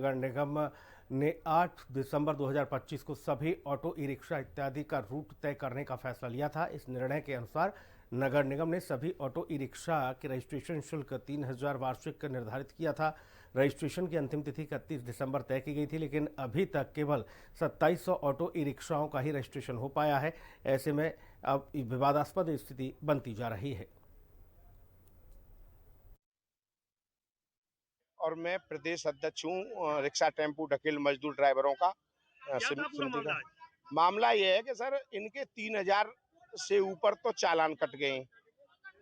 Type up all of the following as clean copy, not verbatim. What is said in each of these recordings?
नगर निगम ने 8 दिसंबर 2025 को सभी ऑटो ई रिक्शा इत्यादि का रूट तय करने का फैसला लिया था। इस निर्णय के अनुसार नगर निगम ने सभी ऑटो ई रिक्शा के रजिस्ट्रेशन शुल्क 3000 वार्षिक निर्धारित किया था। रजिस्ट्रेशन की अंतिम तिथि 31 दिसंबर तय की गई थी, लेकिन अभी तक केवल 2700 ऑटो ई रिक्शाओं का ही रजिस्ट्रेशन हो पाया है। ऐसे में अब विवादास्पद स्थिति बनती जा रही है। और मैं प्रदेश अध्यक्ष हूँ रिक्शा टेम्पू ढकेल मजदूर ड्राइवरों का समिति का। मामला ये है कि सर इनके 3000 से ऊपर तो चालान कट गए हैं,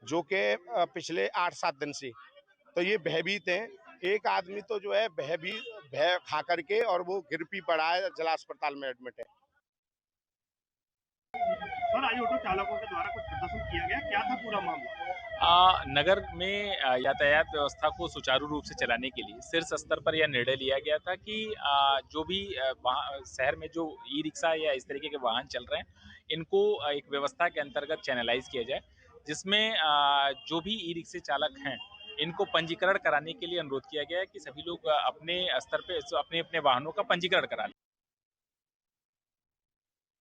जो कि पिछले 8-7 दिन से। तो ये भयभीत हैं। एक आदमी तो जो है भय खा करके और वो गिर भी पड़ा है, जिला अस्पताल में एडमिट है। सर आज ऑटो चालकों के द्वारा कुछ प्रदर्शन किया गया, क्या था पूरा मामला? नगर में यातायात व्यवस्था को सुचारू रूप से चलाने के लिए शीर्ष स्तर पर यह निर्णय लिया गया था कि जो भी शहर में जो ई रिक्शा या इस तरीके के वाहन चल रहे हैं, इनको एक व्यवस्था के अंतर्गत चैनलाइज किया जाए, जिसमें जो भी ई रिक्शे चालक हैं, इनको पंजीकरण कराने के लिए अनुरोध किया गया है कि सभी लोग अपने स्तर पे अपने अपने वाहनों का पंजीकरण करा लें।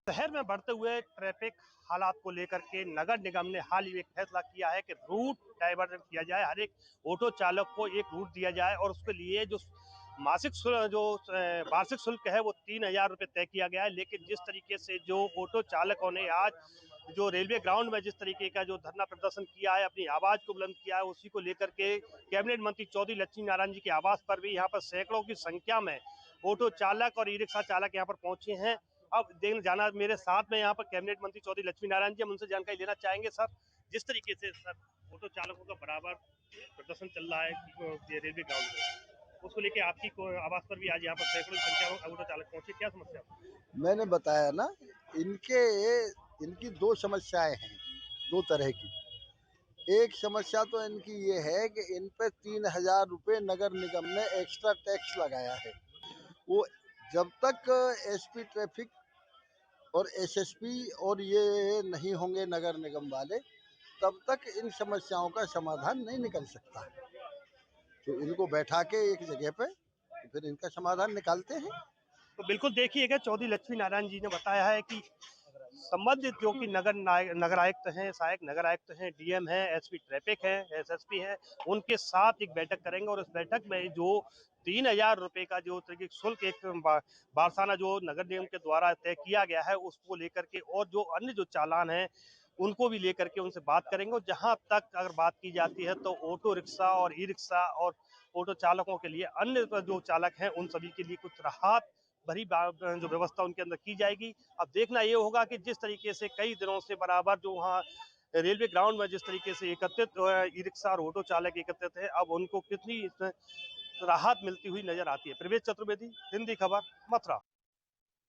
शहर में बढ़ते हुए ट्रैफिक हालात को लेकर के नगर निगम ने हाल ही एक फैसला किया है कि रूट डाइवर्जन किया जाए, हर एक ऑटो चालक को एक रूट दिया जाए और उसके लिए जो वार्षिक शुल्क है वो 3000 रुपये तय किया गया है। लेकिन जिस तरीके से जो ऑटो चालकों ने आज जो रेलवे ग्राउंड में जिस तरीके का जो धरना प्रदर्शन किया है, अपनी आवाज को बुलंद किया है, उसी को लेकर के कैबिनेट मंत्री चौधरी लक्ष्मी नारायण जी के आवास पर भी यहाँ पर सैकड़ों की संख्या में ऑटो चालक और ई रिक्शा चालक यहाँ पर पहुंचे हैं। अब देखने जाना मेरे साथ में यहाँ पर कैबिनेट मंत्री चौधरी लक्ष्मी नारायण जी, हम उनसे जानकारी लेना चाहेंगे। सर, जिस तरीके से सर ऑटो चालकों का बराबर प्रदर्शन चल रहा है रेलवे ग्राउंड में, उसको लेके आपकी आवास पर भी आज यहाँ पर सैकड़ों की संख्या में ऑटो चालक पहुंचे, क्या समस्या? मैंने बताया ना, इनकी दो समस्याएं हैं, दो तरह की। एक समस्या तो इनकी ये है कि इन पे 3000 रुपये नगर निगम ने एक्स्ट्रा टैक्स लगाया है। वो जब तक एसपी ट्रैफिक और एसएसपी और ये नहीं होंगे नगर निगम वाले, तब तक इन समस्याओं का समाधान नहीं निकल सकता। तो इनको बैठा के एक जगह पे फिर इनका समाधान निकालते हैं। तो बिल्कुल देखिएगा, चौधरी लक्ष्मी नारायण जी ने बताया है कि संबंधित जो कि नगर आयुक्त हैं, सहायक नगर आयुक्त हैं, डीएम हैं, एसपी ट्रैफिक हैं, एसएसपी हैं, उनके साथ एक बैठक करेंगे और इस बैठक में जो 3000 रुपये का जो शुल्क एक बारसाना जो नगर निगम के द्वारा तय किया गया है, उसको लेकर के और जो अन्य जो चालान हैं उनको भी लेकर के उनसे बात करेंगे। और जहां तक अगर बात की जाती है तो ऑटो रिक्शा और ई रिक्शा और ऑटो चालकों के लिए, अन्य जो चालक हैं उन सभी के लिए कुछ राहत भरी जो व्यवस्था उनके अंदर की जाएगी। अब देखना ये होगा कि जिस तरीके से कई दिनों से बराबर जो वहाँ रेलवे ग्राउंड में जिस तरीके से एकत्रित ई रिक्शा और ऑटो चालक एकत्रित है, अब उनको कितनी राहत मिलती हुई नजर आती है। प्रवेश चतुर्वेदी, हिंदी खबर, मथुरा।